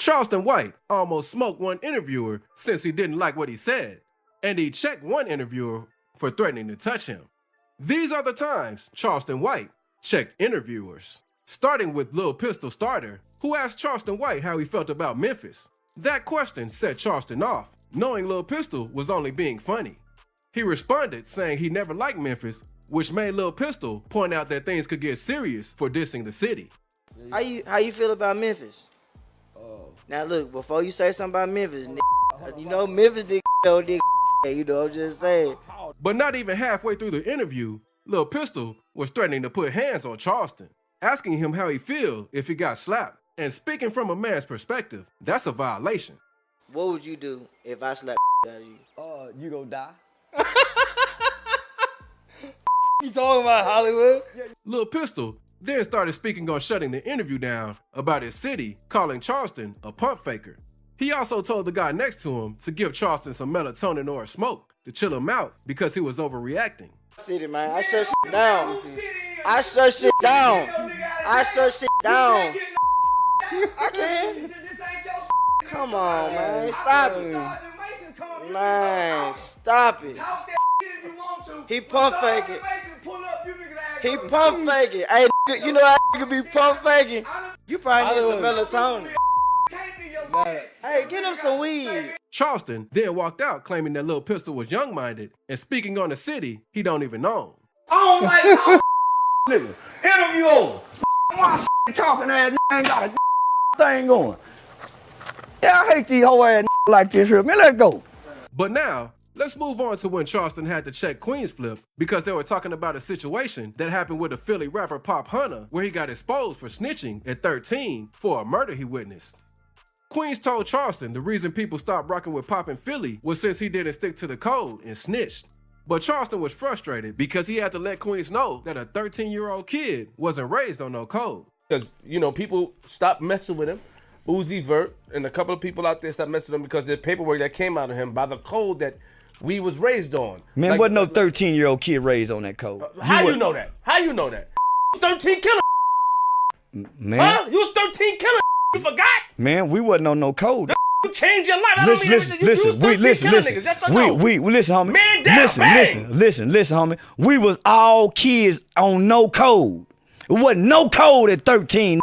Charleston White almost smoked one interviewer since he didn't like what he said, and he checked one interviewer for threatening to touch him. These are the times Charleston White checked interviewers, starting with Lil Pistol Starter, who asked Charleston White how he felt about Memphis. That question set Charleston off, knowing Lil Pistol was only being funny. He responded saying he never liked Memphis, which made Lil Pistol point out that things could get serious for dissing the city. How you feel about Memphis? Now look, before you say something about Memphis, you know Memphis did dick, you know, I'm just saying. But not even halfway through the interview, Lil Pistol was threatening to put hands on Charleston, asking him how he feel if he got slapped. And speaking from a man's perspective, that's a violation. What would you do if I slapped out of you? You gon' die. You talking about Hollywood? Lil Pistol then started speaking on shutting the interview down about his city, calling Charleston a pump faker. He also told the guy next to him to give Charleston some melatonin or a smoke to chill him out because he was overreacting. City, man, I shut shit down. I shut shit down. I shut shit down. I can't. Come on, man. Stop it. Man, stop it. He pump faking. He pump faking. Hey, you know how you can be pump faking? You probably need some melatonin. Hey, get him some weed. Charleston then walked out claiming that Lil Pistol was young-minded and speaking on the city he don't even own. I don't like nigga. Interview over. My talking ass ain't got a thing going. Yeah, I hate these whole ass like this here. Man, let's go. But now, let's move on to when Charleston had to check Queen's flip because they were talking about a situation that happened with a Philly rapper Pop Hunter where he got exposed for snitching at 13 for a murder he witnessed. Queens told Charleston the reason people stopped rocking with Pop in Philly was since he didn't stick to the code and snitched. But Charleston was frustrated because he had to let Queens know that a 13-year-old kid wasn't raised on no code. Because, you know, people stopped messing with him. Uzi Vert and a couple of people out there stopped messing with him because there's paperwork that came out of him by the code that we was raised on. Man, like, wasn't no 13-year-old kid raised on that code. How you know that? How you know that? 13 killing. Man. Huh? You was 13 killing. You forgot? Man, we wasn't on no code. You changed your life. Listen, listen, listen, homie. Man down, listen, homie. We was all kids on no code. It wasn't no code at 13.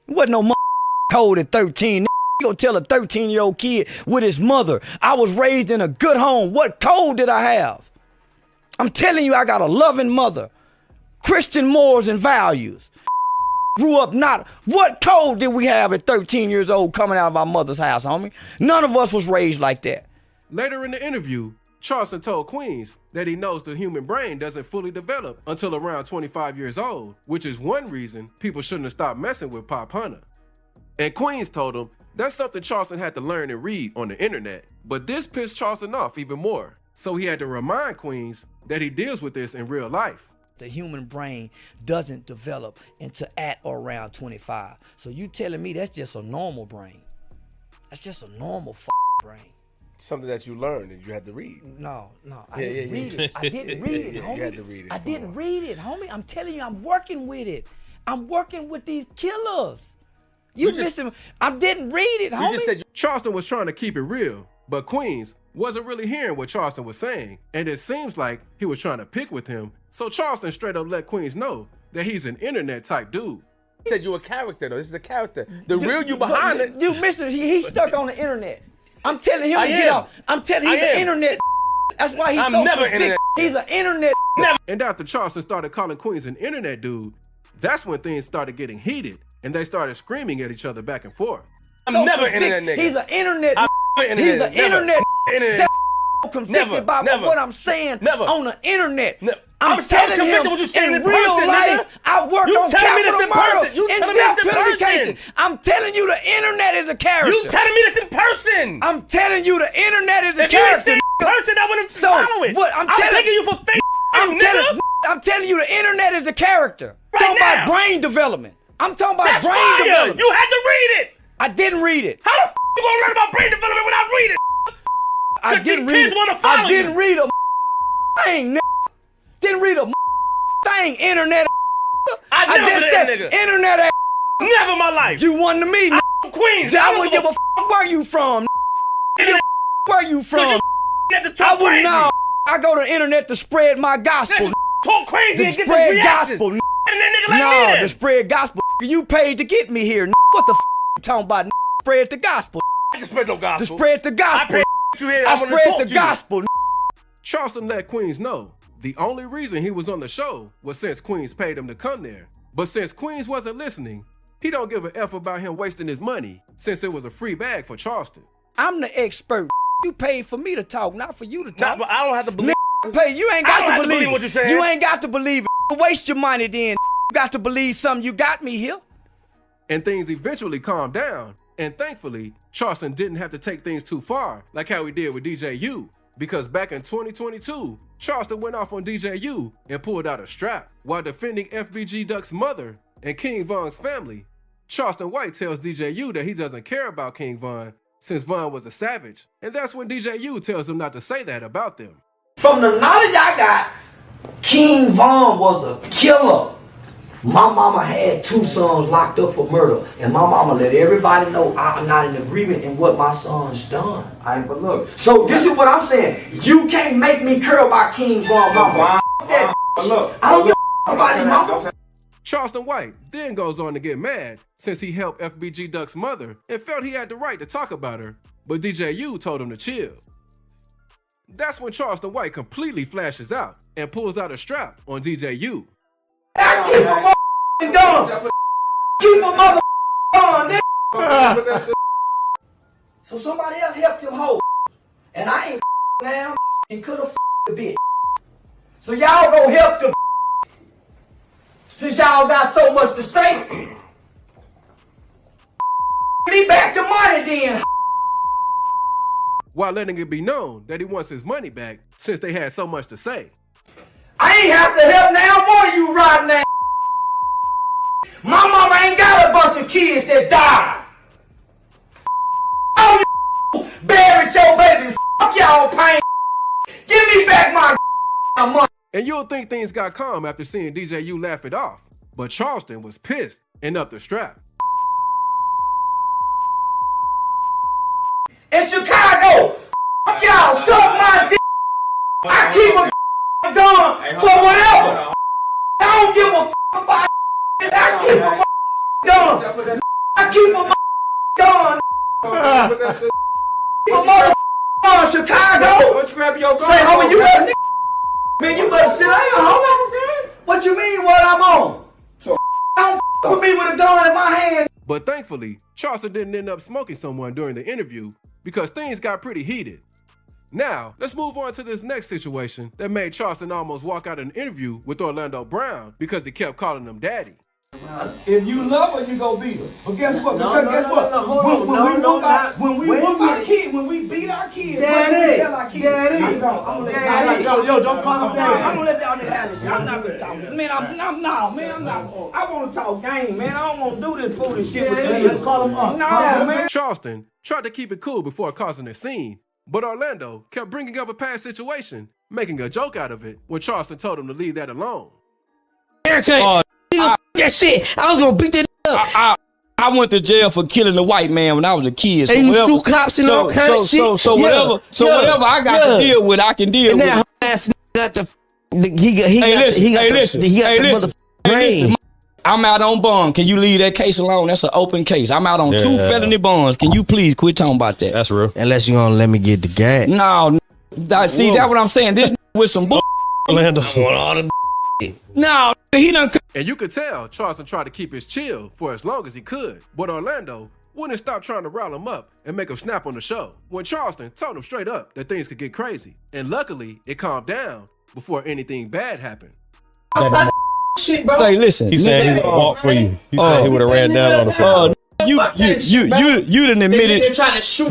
It wasn't no code at 13. You gonna tell a 13-year-old kid with his mother, I was raised in a good home. What code did I have? I'm telling you, I got a loving mother. Christian morals and values. Grew up not. What code did we have at 13 years old coming out of our mother's house, homie? None of us was raised like that. Later in the interview, Charleston told Queens that he knows the human brain doesn't fully develop until around 25 years old, which is one reason people shouldn't have stopped messing with Pop Hunter. And Queens told him that's something Charleston had to learn and read on the internet. But this pissed Charleston off even more, so he had to remind Queens that he deals with this in real life. The human brain doesn't develop until at or around 25. So you telling me that's just a normal brain? That's just a normal brain. Something that you learned and you had to read. No, I didn't read it. I didn't read it, homie. You had to read it. I didn't read it, homie. I'm telling you, I'm working with it. I'm working with these killers. You listen, I didn't read it, homie. You just said Charleston was trying to keep it real, but Queens wasn't really hearing what Charleston was saying, and it seems like he was trying to pick with him, so Charleston straight up let Queens know that he's an internet type dude. He said you're a character though, this is a character. The real you behind it. Dude, mister, he's stuck on the internet. I'm telling him to get off. I'm telling he's an internet. That's why he's so never internet. He's an internet. Never. And after Charleston started calling Queens an internet dude, that's when things started getting heated, and they started screaming at each other back and forth. I'm never internet nigga. He's an internet. He's an internet. Conflicted by what I'm saying on the internet. I'm telling him what you saying in real life, I worked on capital murder. You telling me this in person. I'm telling you the internet is a character. You telling me this in person. I'm telling you the internet is a if character. If you in person, I wouldn't follow it. What, I'm taking you for fake. I'm telling you the internet is a character. I'm talking about brain development. I'm talking about brain development. You had to read it. I didn't read it. How the you gonna learn about brain development when I read it? I didn't read it. I didn't read a thing. Didn't read a thing. Internet. I just said nigga. internet. Never in my life. You won to me. I'm Queens. I wouldn't give a where you from. Where you from? I wouldn't know. I go to the internet to spread my gospel. Talk crazy To and get the spread reaction. gospel. And then nigga like me No, then. to spread gospel. You paid to get me here. What the you talking about? Spread the gospel. I can spread no To gospel. spread the I gospel. paid you here. I wanna spread talk the to you. gospel. Charleston let Queens know the only reason he was on the show was since Queens paid him to come there. But since Queens wasn't listening, he don't give a F about him wasting his money since it was a free bag for Charleston. I'm the expert. You paid for me to talk, not for you to Nah, talk. but I don't have to believe. Pay. You ain't I got don't to have to believe believe it. what you're saying. You ain't got to believe it. Waste your money then. You got to believe something. You got me here. And things eventually calmed down. And thankfully, Charleston didn't have to take things too far like how he did with DJ U. Because back in 2022, Charleston went off on DJ U and pulled out a strap. While defending FBG Duck's mother and King Von's family, Charleston White tells DJ U that he doesn't care about King Von since Von was a savage. And that's when DJ U tells him not to say that about them. From the knowledge I got, King Von was a killer. My mama had 2 sons locked up for murder, and my mama let everybody know I'm not in agreement in what my son's done. But look, so this is what I'm saying. You can't make me care about King Von, mama. Look, I don't give a about his mama. Charleston White then goes on to get mad since he helped FBG Duck's mother and felt he had the right to talk about her, but DJ U told him to chill. That's when Charleston White completely flashes out and pulls out a strap on DJ U. I keep a gun. Keep a mother gun. So somebody else helped him hold. And I ain't now. He could have the bitch. So y'all go help the since y'all got so much to say. Me back the money then. While letting it be known that he wants his money back since they had so much to say. I ain't have to help now more you right now. My mama ain't got a bunch of kids that died. Oh, you buried your babies. Fuck y'all pain. Give me back my money. And you'll think things got calm after seeing DJ U laugh it off, but Charleston was pissed and upped the strap. In Chicago, fuck y'all, suck my dick. I keep a gun for whatever. I don't give a fuck about it. I keep a gun. I keep a gun. Keep a mother gun, Chicago. Say, homie, you better man, you better sit down, homie. What you mean what I'm on? Don't with me with a gun in my hand. But thankfully, Charleston didn't end up smoking someone during the interview because things got pretty heated. Now, let's move on to this next situation that made Charleston almost walk out an interview with Orlando Brown because he kept calling him daddy. If you love her, you go beat her. But guess what? Guess what? When we whoop our kids, when we beat our kids, Daddy, tell our kids, Daddy, I'm gonna let y'all Daddy. Yo, don't call him daddy. I'm gonna let y'all niggas have this shit. I'm not gonna talk. Man, I'm not. I wanna talk game, man. I don't wanna do this foolish shit with Daddy, you. let's call him up. No, man. Charleston tried to keep it cool before causing a scene, but Orlando kept bringing up a past situation, making a joke out of it when Charleston told him to leave that alone. That shit, I was gonna beat that up. I went to jail for killing a white man when I was a kid. So And you whatever, threw cops and all kind of shit. So whatever I got to deal with, I can deal And with. that ass got the motherfucking brain. I'm out on bond. Can you leave that case alone? That's an open case. I'm out on 2 felony bonds. Can you please quit talking about that? That's real. Unless you gonna let me get the gas. No, see, that's what I'm saying. This with some bull. Orlando want all the No, he done. And you could tell Charleston tried to keep his chill for as long as he could, but Orlando wouldn't stop trying to rile him up and make him snap on the show when Charleston told him straight up that things could get crazy. And luckily, it calmed down before anything bad happened. shit, bro. Hey, listen. He said he would walk for you. He said he would have ran down on the floor. You done admitted.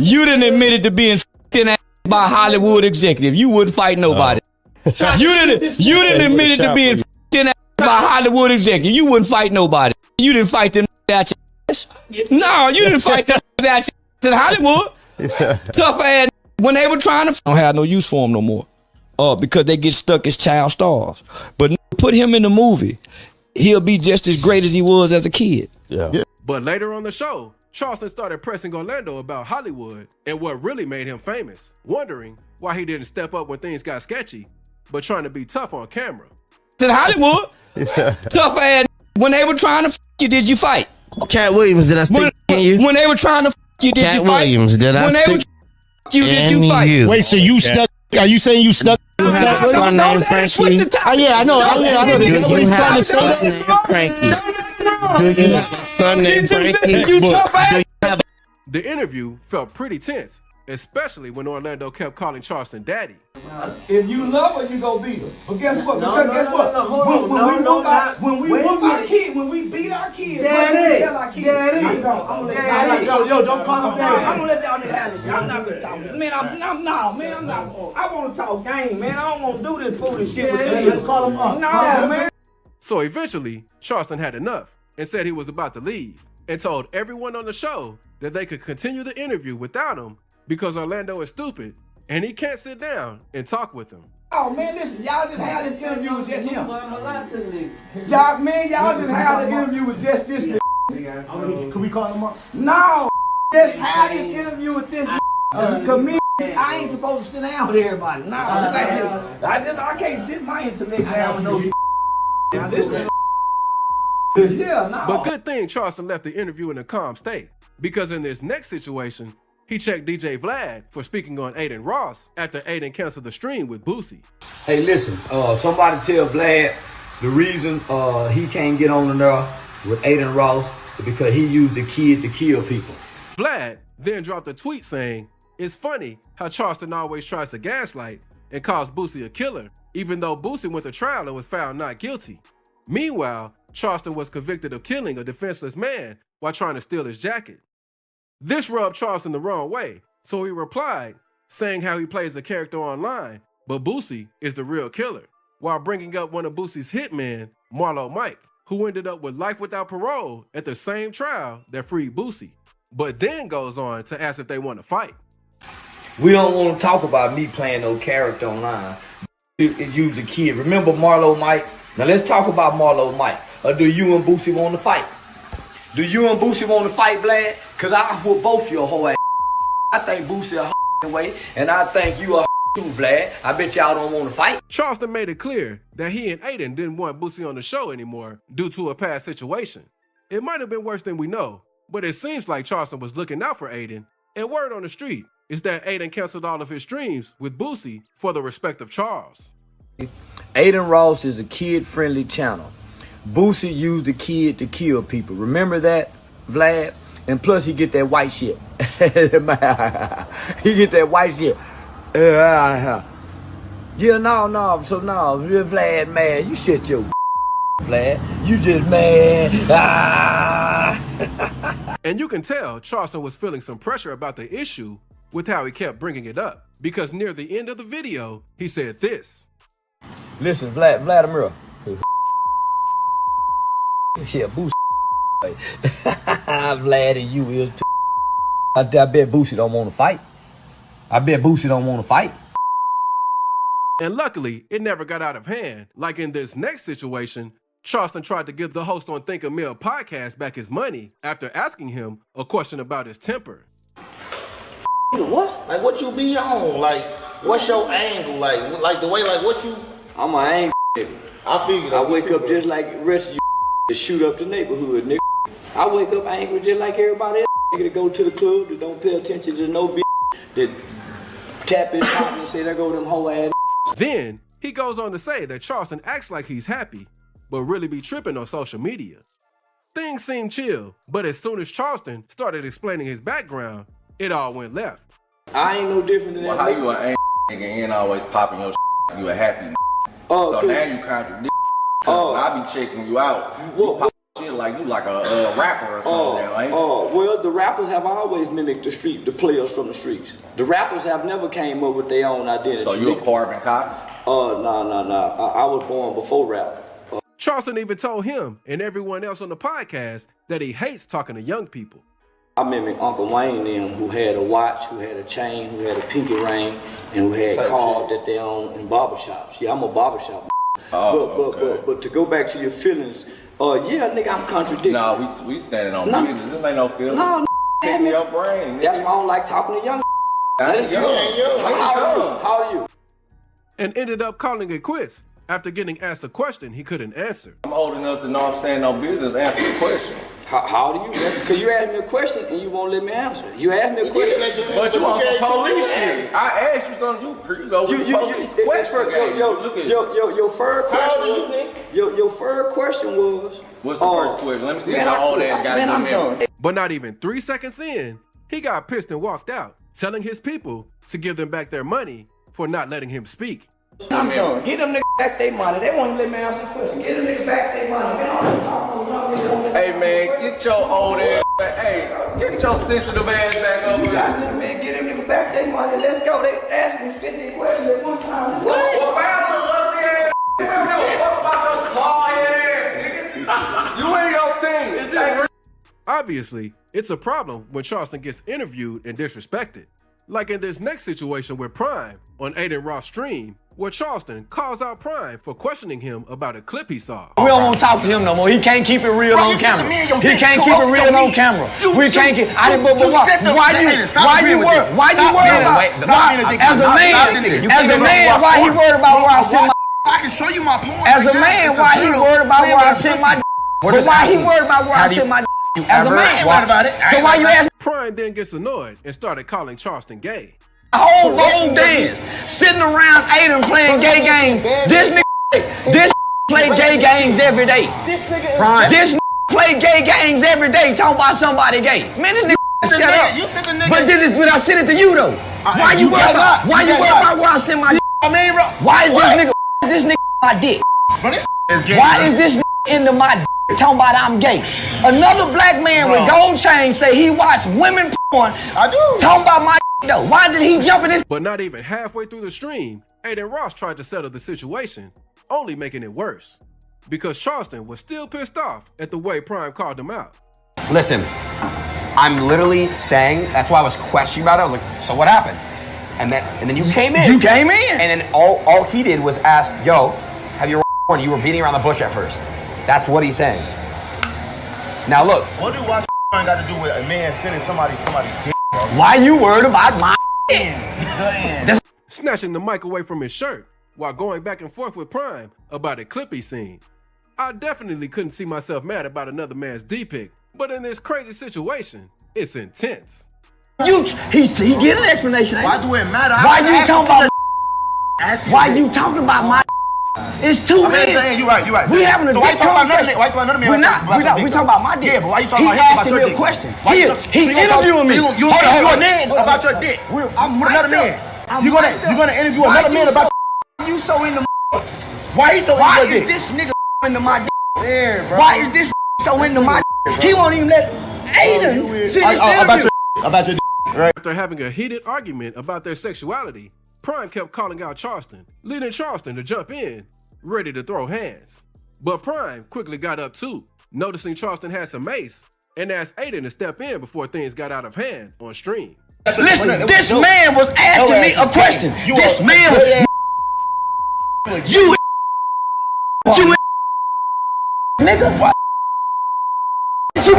You done admitted to being f***ing ass by a Hollywood executive. You wouldn't fight nobody. You done admitted to being f***ing ass by a Hollywood executive. You wouldn't fight nobody. You didn't fight them at your ass. No, you didn't fight them at your ass in Hollywood. Tough ass when they were trying to. Don't have no use for them no more. Because they get stuck as child stars. But put him in the movie, he'll be just as great as he was as a kid. Yeah. But later on the show, Charleston started pressing Orlando about Hollywood and what really made him famous, wondering why he didn't step up when things got sketchy, but trying to be tough on camera. In Hollywood, tough ass. When they were trying to f you, did you fight? Cat Williams, did I stick in you? When they were trying to f you, did Cat you fight? Williams, did I When they were stick you, did you in fight? you? Wait, so you stuck? Are you saying you stuck? You have a son named Frankie? Yeah, I know. Do you have a son named Frankie? Do you have a son named Frankie? The interview felt pretty tense, especially when Orlando kept calling Charleston daddy. If you love her, you go beat her. But guess what? When we whoop our kid, when we beat our kids, daddy, tell our kids. Daddy, yo, don't call him daddy. I'm gonna let y'all niggas have this shit. I'm not gonna talk. Man, I'm not. I wanna talk game, man. I don't wanna do this foolish shit with them. Let's call him up. No, man. So eventually, Charleston had enough and said he was about to leave and told everyone on the show that they could continue the interview without him because Orlando is stupid and he can't sit down and talk with him. Oh man, listen, y'all just had this interview with just him. Y'all just had the interview with just this nigga. Can we call him up? No, just had this interview with this comedian. I ain't supposed to sit down with everybody. No, I can't sit my intellect down with no. Yeah, no. But good thing Charleston left the interview in a calm state, because in this next situation, he checked DJ Vlad for speaking on Aiden Ross after Aiden canceled the stream with Boosie. Hey, listen, somebody tell Vlad the reason he can't get on there with Aiden Ross is because he used the kid to kill people. Vlad then dropped a tweet saying, "It's funny how Charleston always tries to gaslight and calls Boosie a killer, even though Boosie went to trial and was found not guilty. Meanwhile, Charleston was convicted of killing a defenseless man while trying to steal his jacket." This rubbed Charleston the wrong way, so he replied, saying how he plays a character online, but Boosie is the real killer, while bringing up one of Boosie's hitmen, Marlo Mike, who ended up with life without parole at the same trial that freed Boosie, but then goes on to ask if they want to fight. We don't want to talk about me playing no character online. It used the kid. Remember Marlo Mike? Now let's talk about Marlo Mike. Or do you and Boosie want to fight? Do you and Boosie want to fight, Vlad? Cause I whoop both your whole ass. I think Boosie a way, and I think you a too, Vlad. I bet y'all don't want to fight. Charleston made it clear that he and Aiden didn't want Boosie on the show anymore due to a past situation. It might have been worse than we know, but it seems like Charleston was looking out for Aiden, and word on the street is that Aiden canceled all of his streams with Boosie for the respect of Charles. Aiden Ross is a kid-friendly channel. Boosie used the kid to kill people. Remember that, Vlad? And plus, he get that white shit. He get that white shit. Yeah, no. So, no, Vlad, man, you shit your Vlad. You just mad. And you can tell Charleston was feeling some pressure about the issue with how he kept bringing it up, because near the end of the video, he said this. Listen, Vladimir. Shit, Boosie. Vlad and you is too. I bet Boosie don't want to fight. And luckily, it never got out of hand. Like in this next situation, Charleston tried to give the host on Think a Mill podcast back his money after asking him a question about his temper. What? Like, what you be on? Like, what's your angle? Like the way, like, what you... I'm an angry nigga. I figured I wake up just like the rest of you to shoot up the neighborhood, nigga. I wake up angry just like everybody else. Nigga to go to the club, that don't pay attention to no bitch, that tap his pocket and say, there go them whole ass. Then, he goes on to say that Charleston acts like he's happy, but really be tripping on social media. Things seemed chill, but as soon as Charleston started explaining his background, it all went left. I ain't no different than that. Well, how you an angry nigga and always popping your you a happy so now you contradict I be checking you out. You pop shit like you like a rapper or something now, ain't you? Well, the rappers have always mimicked the players from the streets. The rappers have never came up with their own identity. So you a carbon cop? No. I was born before rap. Charleston even told him and everyone else on the podcast that he hates talking to young people. I mimic Uncle Wayne them, who had a watch, who had a chain, who had a pinky ring, and who had cars that they own in barbershops. Yeah, I'm a barbershop. But to go back to your feelings, yeah, nigga, I'm contradicting. No, we standing on business. This ain't no feelings. No, ask me. Your brain. That's why I don't like talking to young. How How are you? And ended up calling it quits after getting asked a question he couldn't answer. I'm old enough to know I'm staying on business. Answer the question. How old are you? Because you asked me a question and you won't let me answer. You asked me a question. But you on some police shit. I asked you something. You go with the police question game. Your first question. Your first question was. What's the first question? Let me see if my old ass got good memory. But not even 3 seconds in, he got pissed and walked out, telling his people to give them back their money for not letting him speak. I'm done. Get them niggas back their money. They won't let me answer the question. Get them niggas back their money. Hey man, get your old ass back. Hey, get your sensitive ass back over here. Man, get them niggas back their money. Let's go. They asked me 50 questions at one time. What? Well, man, look up there. You don't give a fuck about your small ass, nigga. You ain't your team. Obviously, it's a problem when Charleston gets interviewed and disrespected. Like in this next situation with Prime on Aiden Ross' stream, where Charleston calls out Prime for questioning him about a clip he saw. We don't want to talk to him no more. He can't keep it real on camera. He can't keep it real on camera. We can't keep. Why you worried? Why you worried about? As a man, why he worried about where I send my? I can show you my point. As a man, why he worried about where I send my? But why he worried about where I send my? As a man, worried about it. So why you ask? Prime then gets annoyed and started calling Charleston gay. Whole dance, sitting around Aiden playing gay games. This play gay games every day. This play gay games every day, talking about somebody gay. Man, this nigga shut up. But I send it to you though. Why you worried about? Why you worried about where I send my? Why is this nigga my dick? Why is this nigga into my dick? Talking about I'm gay. Another black man with gold chain say he watched women porn. I do. Talking about my though. Why did he jump in this? But not even halfway through the stream, Aiden Ross tried to settle the situation, only making it worse. Because Charleston was still pissed off at the way Prime called him out. Listen, I'm literally saying, that's why I was questioning about it. I was like, so what happened? And then you came in. You came in. And then all he did was ask, yo, have you porn? You were beating around the bush at first. That's what he's saying. Now look. What do watch got to do with a man sending somebody dick? Why you worried about my dick? Snatching the mic away from his shirt while going back and forth with Prime about a clip he seen. I definitely couldn't see myself mad about another man's D-pic, but in this crazy situation, it's intense. He get an explanation. Why do it matter? Why you talking about? Why you talking about my? It's two men. You're right. We having a dick conversation. Why you talking about another man? We're not. We talking about my dick. Yeah, but why you talking he about him? He asking me a question. He interviewing me. You a man about your dick. I'm with another man. You're gonna interview another man about. You so into? Why he so into? Why is this nigga into my dick? Yeah, bro. Why is this so into my dick? He won't even let Aiden finish the interview. About your dick. Right. After having a heated argument about their sexuality, Prime kept calling out Charleston, leading Charleston to jump in, ready to throw hands. But Prime quickly got up too, noticing Charleston had some mace, and asked Aiden to step in before things got out of hand on stream. Listen, this man was asking me a question. This man was... You nigga. What? You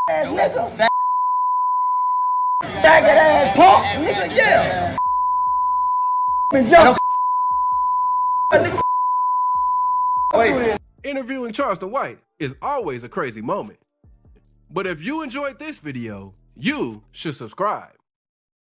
ass nigga. Faggot ass punk, nigga, yeah. Interviewing Charleston White is always a crazy moment. But if you enjoyed this video, you should subscribe.